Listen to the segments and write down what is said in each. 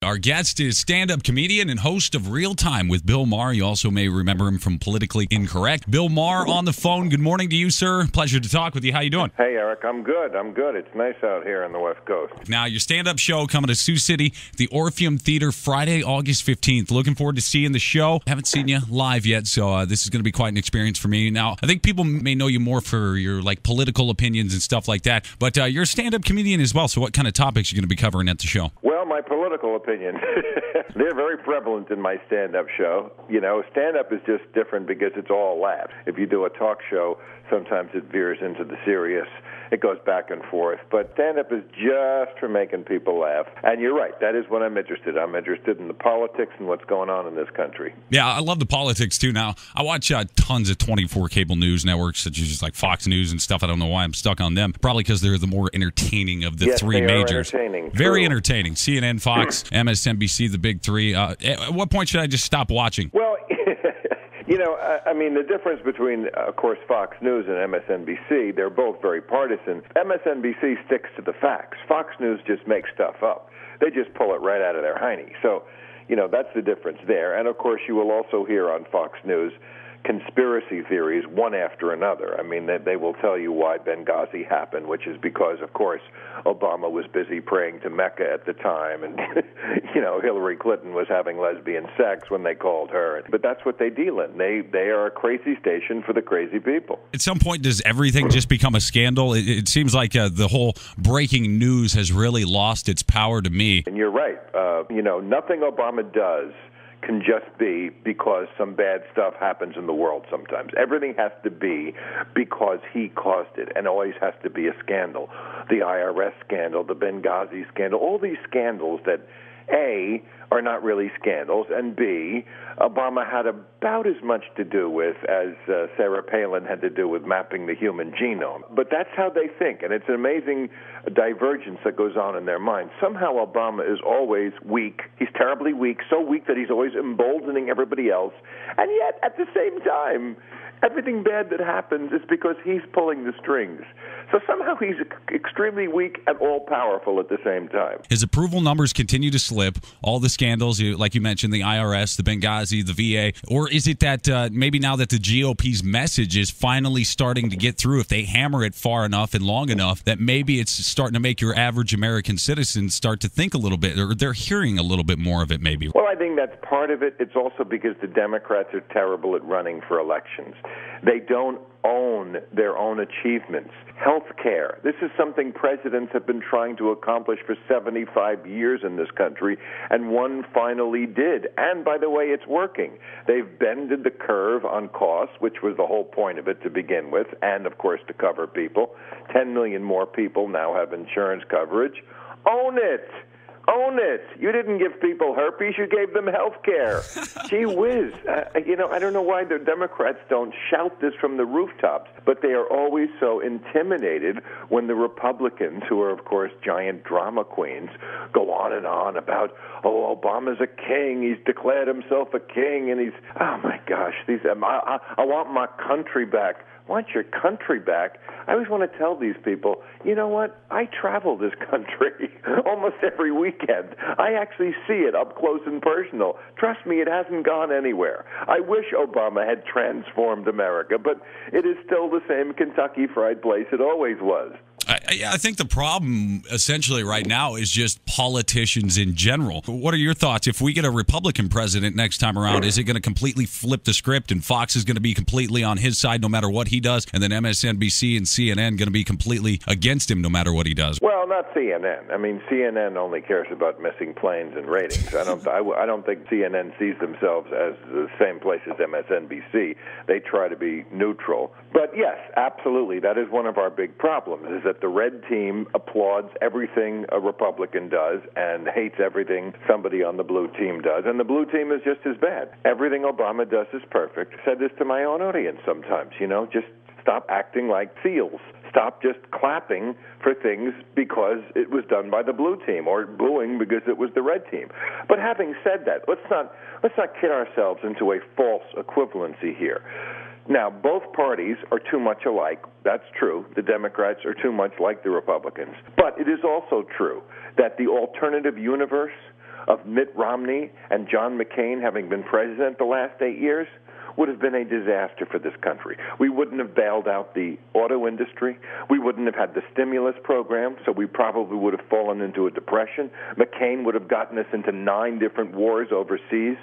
Our guest is stand-up comedian and host of Real Time with Bill Maher. You also may remember him from Politically Incorrect. Bill Maher on the phone. Good morning to you, sir. Pleasure to talk with you. How you doing? Hey, Eric. I'm good. It's nice out here on the West Coast. Now, your stand-up show coming to Sioux City, the Orpheum Theater, Friday, August 15th. Looking forward to seeing the show. Haven't seen you live yet, so this is going to be quite an experience for me. Now, I think people may know you more for your political opinions and stuff like that, but you're a stand-up comedian as well, so what kind of topics are you going to be covering at the show? Well, my political opinions, they're very prevalent in my stand-up show. You know, stand-up is just different because it's all laughs. If you do a talk show, sometimes it veers into the serious. It goes back and forth. But stand-up is just for making people laugh. And you're right. That is what I'm interested in. I'm interested in the politics and what's going on in this country. Yeah, I love the politics, too. Now, I watch tons of 24 cable news networks, such as like Fox News and stuff. I don't know why I'm stuck on them. Probably because they're the more entertaining of the three majors. Entertaining. Very True. entertaining. CNN, Fox, MSNBC, the big three. At what point should I just stop watching? Well, you know, I mean, the difference between, of course, Fox News and MSNBC, they're both very partisan. MSNBC sticks to the facts. Fox News just makes stuff up. They just pull it right out of their hiney. So, you know, that's the difference there. And, of course, you will also hear on Fox News conspiracy theories one after another. I mean, they will tell you why Benghazi happened, which is because, of course, Obama was busy praying to Mecca at the time, and, you know, Hillary Clinton was having lesbian sex when they called her. But that's what they deal in. They are a crazy station for the crazy people. At some point, does everything just become a scandal? It seems like the whole breaking news has really lost its power to me. And you're right. You know, nothing Obama does can just be because some bad stuff happens in the world sometimes. Everything has to be because he caused it, and always has to be a scandal. The IRS scandal, the Benghazi scandal, all these scandals that, A, are not really scandals, and B, Obama had about as much to do with as Sarah Palin had to do with mapping the human genome. But that's how they think, and it's an amazing divergence that goes on in their minds. Somehow Obama is always weak. He's terribly weak, so weak that he's always emboldening everybody else, and yet at the same time, everything bad that happens is because he's pulling the strings. So somehow he's extremely weak and all-powerful at the same time. His approval numbers continue to slip. All the scandals, like you mentioned, the IRS, the Benghazi, the VA. Or is it that maybe now that the GOP's message is finally starting to get through, if they hammer it far enough and long enough, that maybe it's starting to make your average American citizen start to think a little bit, or they're hearing a little bit more of it maybe? Well, I think that's part of it. It's also because the Democrats are terrible at running for elections. They don't own their own achievements. Health care. This is something presidents have been trying to accomplish for 75 years in this country, and one finally did. And, by the way, it's working. They've bended the curve on costs, which was the whole point of it to begin with, and, of course, to cover people. 10 million more people now have insurance coverage. Own it! Own it. You didn't give people herpes. You gave them health care. Gee whiz. You know, I don't know why the Democrats don't shout this from the rooftops, but they are always so intimidated when the Republicans, who are, of course, giant drama queens, go on and on about, oh, Obama's a king. He's declared himself a king, and he's, oh, my gosh, I want my country back. Want your country back? I always want to tell these people, you know what? I travel this country almost every weekend. I actually see it up close and personal. Trust me, it hasn't gone anywhere. I wish Obama had transformed America, but it is still the same Kentucky Fried place it always was. I think the problem essentially right now is just politicians in general. What are your thoughts? If we get a Republican president next time around, is it going to completely flip the script and Fox is going to be completely on his side no matter what he does, and then MSNBC and CNN going to be completely against him no matter what he does? Well, not CNN. I mean, CNN only cares about missing planes and ratings. I don't think CNN sees themselves as the same place as MSNBC. They try to be neutral. But yes, absolutely, that is one of our big problems, is that the red team applauds everything a Republican does and hates everything somebody on the blue team does, and the blue team is just as bad. Everything Obama does is perfect. I said this to my own audience sometimes, you know, just stop acting like seals. Stop just clapping for things because it was done by the blue team, or booing because it was the red team. But having said that, let's not kid ourselves into a false equivalency here. Now, both parties are too much alike. That's true. The Democrats are too much like the Republicans. But it is also true that the alternative universe of Mitt Romney and John McCain having been president the last 8 years would have been a disaster for this country. We wouldn't have bailed out the auto industry. We wouldn't have had the stimulus program, so we probably would have fallen into a depression. McCain would have gotten us into 9 different wars overseas.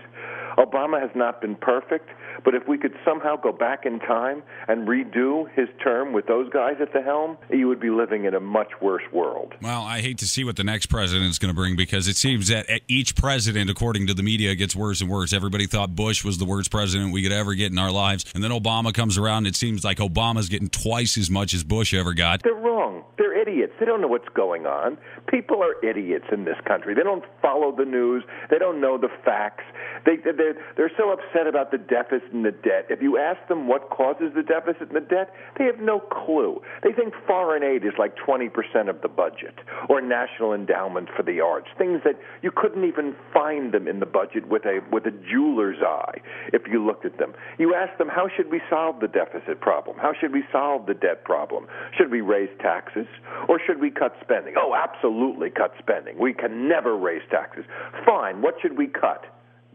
Obama has not been perfect, but if we could somehow go back in time and redo his term with those guys at the helm, you would be living in a much worse world. Well, I hate to see what the next president is going to bring, because it seems that each president, according to the media, gets worse and worse. Everybody thought Bush was the worst president we could ever get in our lives, and then Obama comes around, and it seems like Obama's getting twice as much as Bush ever got. They're wrong. They're idiots. They don't know what's going on. People are idiots in this country. They don't follow the news. They don't know the facts. They're so upset about the deficit and the debt. If you ask them what causes the deficit and the debt, they have no clue. They think foreign aid is like 20% of the budget, or national endowment for the arts, things that you couldn't even find them in the budget with a jeweler's eye if you looked at them. You ask them, how should we solve the deficit problem? How should we solve the debt problem? Should we raise taxes, or should we cut spending? Oh, absolutely cut spending. We can never raise taxes. Fine. What should we cut?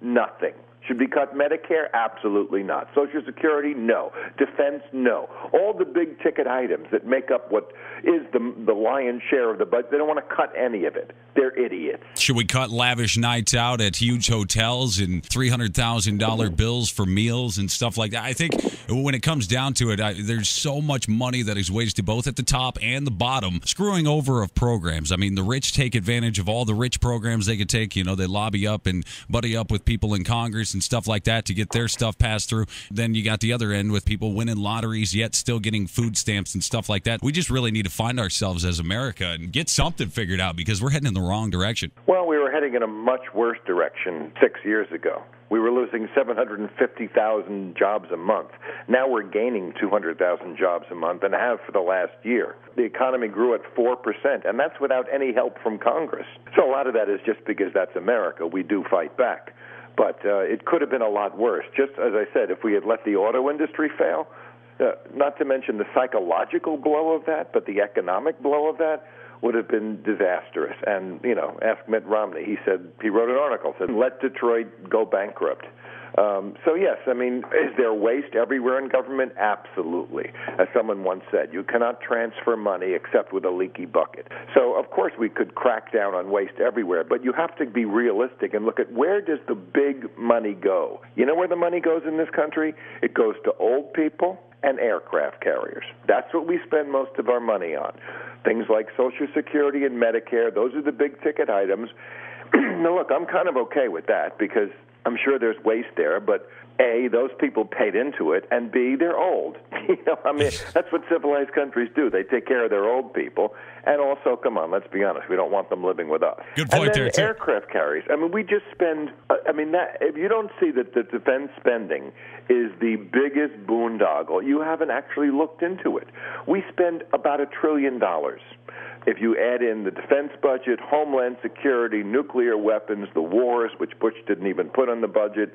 Nothing. Should we cut Medicare? Absolutely not. Social Security? No. Defense? No. All the big-ticket items that make up what is the lion's share of the budget, they don't want to cut any of it. They're idiots. Should we cut lavish nights out at huge hotels and $300,000 bills for meals and stuff like that? I think when it comes down to it, there's so much money that is wasted both at the top and the bottom, screwing over of programs. I mean, the rich take advantage of all the rich programs they could take. You know, they lobby up and buddy up with people in Congress and stuff like that to get their stuff passed through. Then you got the other end with people winning lotteries yet still getting food stamps and stuff like that. We just really need to find ourselves as America and get something figured out, because we're heading in the wrong direction. Well, we were heading in a much worse direction 6 years ago. We were losing 750,000 jobs a month. Now we're gaining 200,000 jobs a month, and have for the last year. The economy grew at 4%, and that's without any help from Congress. So a lot of that is just because that's America. We do fight back. But it could have been a lot worse. Just as I said, if we had let the auto industry fail, not to mention the psychological blow of that, but the economic blow of that would have been disastrous. And, you know, ask Mitt Romney. He wrote an article, said, let Detroit go bankrupt. So, yes, I mean, is there waste everywhere in government? Absolutely. As someone once said, you cannot transfer money except with a leaky bucket. So, of course, we could crack down on waste everywhere, but you have to be realistic and look at, where does the big money go? You know where the money goes in this country? It goes to old people and aircraft carriers. That's what we spend most of our money on. Things like Social Security and Medicare, those are the big-ticket items. Now, look, I'm kind of okay with that, because I'm sure there's waste there, but A, those people paid into it, and B, they're old. You know, I mean, that's what civilized countries do. They take care of their old people, and also, come on, let's be honest, we don't want them living with us. Good point there, too. Aircraft carriers. I mean, we just spend. I mean, that, if you don't see that the defense spending is the biggest boondoggle, you haven't actually looked into it. We spend about $1 trillion. If you add in the defense budget, homeland security, nuclear weapons, the wars, which Bush didn't even put on the budget,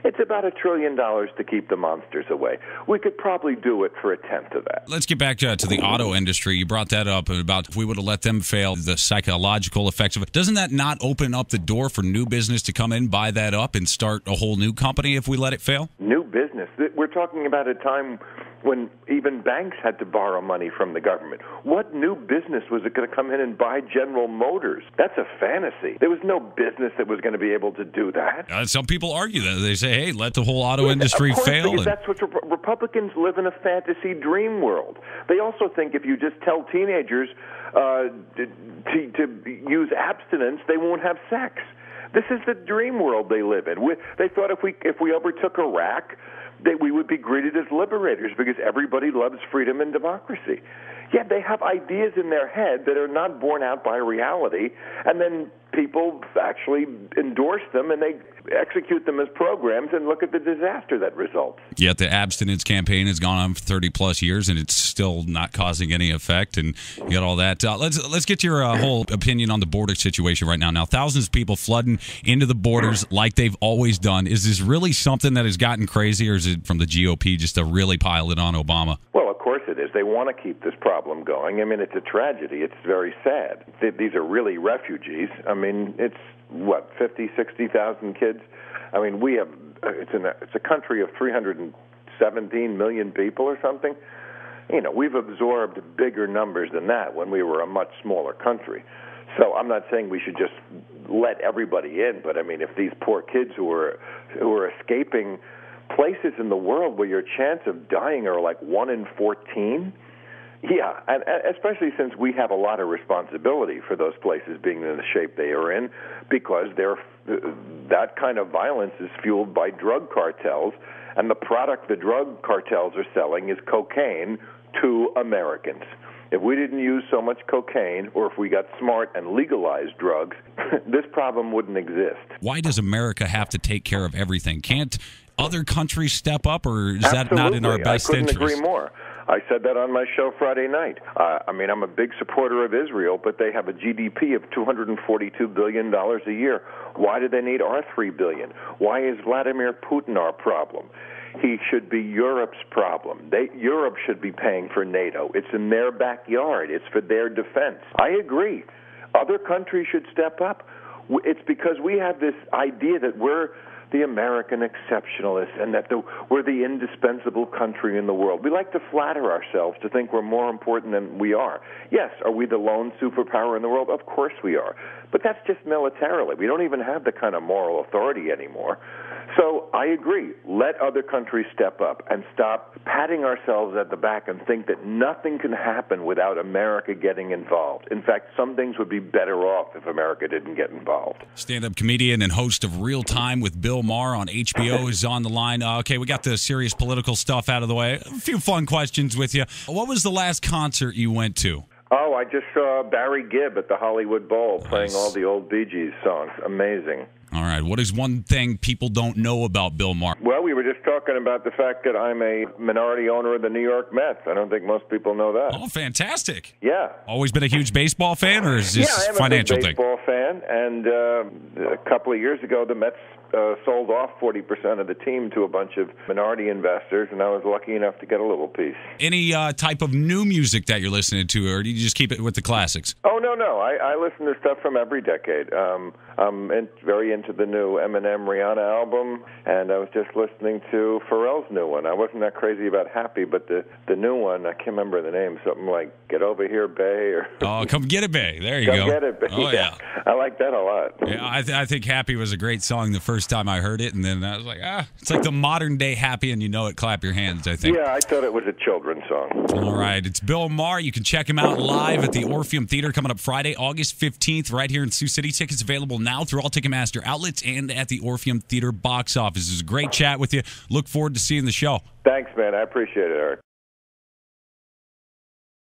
it's about $1 trillion to keep the monsters away. We could probably do it for a tenth of that. Let's get back to the auto industry. You brought that up about if we would have let them fail, the psychological effects of it. Doesn't that not open up the door for new business to come in, buy that up, and start a whole new company if we let it fail? New business. We're talking about a time when even banks had to borrow money from the government. What new business was it going to come in and buy General Motors? That's a fantasy. There was no business that was going to be able to do that. Some people argue that. They say, hey, let the whole auto industry fail. Because that's what Republicans live in, a fantasy dream world. They also think if you just tell teenagers to use abstinence, they won't have sex. This is the dream world they live in. They thought if we overtook Iraq, that we would be greeted as liberators because everybody loves freedom and democracy. Yet they have ideas in their head that are not borne out by reality, and then people actually endorse them and they execute them as programs, and look at the disaster that results. Yet the abstinence campaign has gone on for 30-plus years, and it's still not causing any effect, and you got all that. Let's get your whole opinion on the border situation right now. Now, thousands of people flooding into the borders like they've always done. Is this really something that has gotten crazy, or is it from the GOP just to really pile it on Obama? Well, of course it is. They want to keep this problem going. I mean, it's a tragedy. It's very sad. These are really refugees. I mean, it's what, 50, 60,000 kids? I mean, we have, it's a country of 317 million people or something. You know, we've absorbed bigger numbers than that when we were a much smaller country. So I'm not saying we should just let everybody in, but I mean, if these poor kids who are escaping places in the world where your chance of dying are like 1 in 14, yeah, and especially since we have a lot of responsibility for those places being in the shape they are in, because that kind of violence is fueled by drug cartels, and the product the drug cartels are selling is cocaine to Americans. If we didn't use so much cocaine, or if we got smart and legalized drugs, this problem wouldn't exist. Why does America have to take care of everything? Can't other countries step up, or is that not in our best interest? I couldn't agree more. I said that on my show Friday night. I mean, I'm a big supporter of Israel, but they have a GDP of $242 billion a year. Why do they need our $3 billion? Why is Vladimir Putin our problem? He should be Europe's problem. Europe should be paying for NATO. It's in their backyard. It's for their defense. I agree. Other countries should step up. It's because we have this idea that we're the American exceptionalists and that we're the indispensable country in the world. We like to flatter ourselves to think we're more important than we are. Yes, are we the lone superpower in the world? Of course we are. But that's just militarily. We don't even have the kind of moral authority anymore. So I agree. Let other countries step up and stop patting ourselves at the back and think that nothing can happen without America getting involved. In fact, some things would be better off if America didn't get involved. Stand-up comedian and host of Real Time with Bill Maher on HBO is on the line. Okay, we got the serious political stuff out of the way. A few fun questions with you. What was the last concert you went to? Oh, I just saw Barry Gibb at the Hollywood Bowl playing all the old Bee Gees songs. Amazing. All right. What is one thing people don't know about Bill Maher? Well, we were just talking about the fact that I'm a minority owner of the New York Mets. I don't think most people know that. Oh, fantastic. Yeah. Always been a huge baseball fan, or is this I am financial a big baseball fan, and a couple of years ago, the Mets sold off 40% of the team to a bunch of minority investors, and I was lucky enough to get a little piece. Any type of new music that you're listening to, or do you just keep it with the classics? Oh, no. I listen to stuff from every decade. I'm very into the new Eminem Rihanna album, and I was just listening to Pharrell's new one. I wasn't that crazy about Happy, but the new one, I can't remember the name, something like Get Over Here, Bae, or... Oh, Come Get It, Bae. There you go. Come Get It, Bae. Oh, yeah. I like that a lot. Yeah, I think Happy was a great song the first time I heard it, and then I was like, it's like the modern-day Happy, and you know it, clap your hands, I think. Yeah, I thought it was a children's song. All right, it's Bill Maher. You can check him out live at the Orpheum Theater coming up Friday, August 15th, right here in Sioux City. Tickets available now through all Ticketmaster outlets and at the Orpheum Theater box office. It was a great chat with you. Look forward to seeing the show. Thanks, man. I appreciate it, Eric.